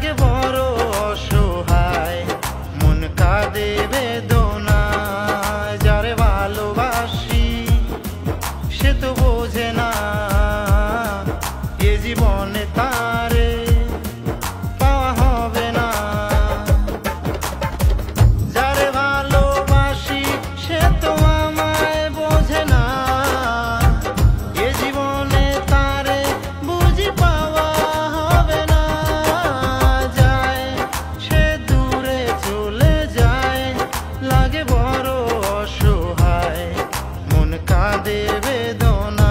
লাগে বড় অসহায়, মন কাঁদে বেদনায়। যারে ভালোবাসি সে তো বোঝে না এ জীবনে তারে পাওয়া হবে না। যারে ভালোবাসি সে তো আমায় বোঝে না, এ জীবনে তারে বুঝি পাওয়া হবে না। যায় সে দূরে চলে যায়, লাগে বড় অসহায়, মন কাঁদে বেদনা।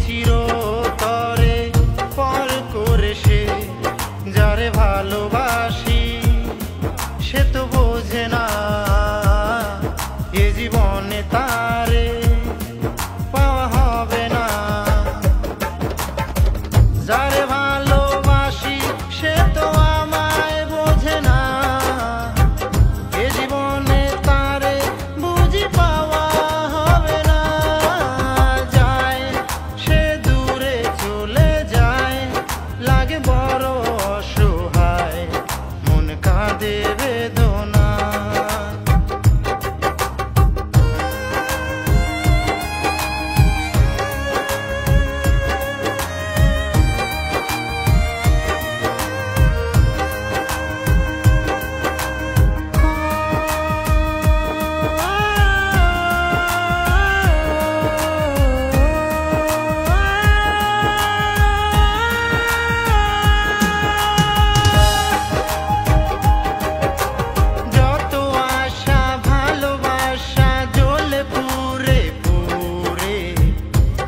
চিরতরে পর করে সে, যারে ভালোবাসি সে তো বোঝে না এ জীবনে তারে পাওয়া হবে না। যারে ভালোবাসি সে তো আমায় বোঝে না, এ জীবনে তারে বুঝি পাওয়া হবে না। যায় সে দূরে চলে যায়, লাগে বড় অসহায়, মন কাঁদে বেদনা।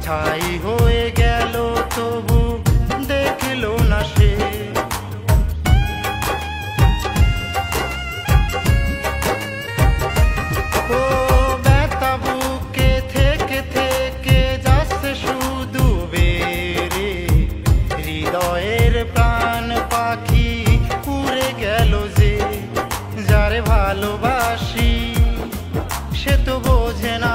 ছাই হয়ে গেল তবু দেখলো না সে, ও ব্যথা বুকে থেকে থেকে যাচ্ছে শুধু বেড়ে। হৃদয়ের প্রাণ পাখি উড়ে গেল যে, যারে ভালোবাসি সে তো বোঝে না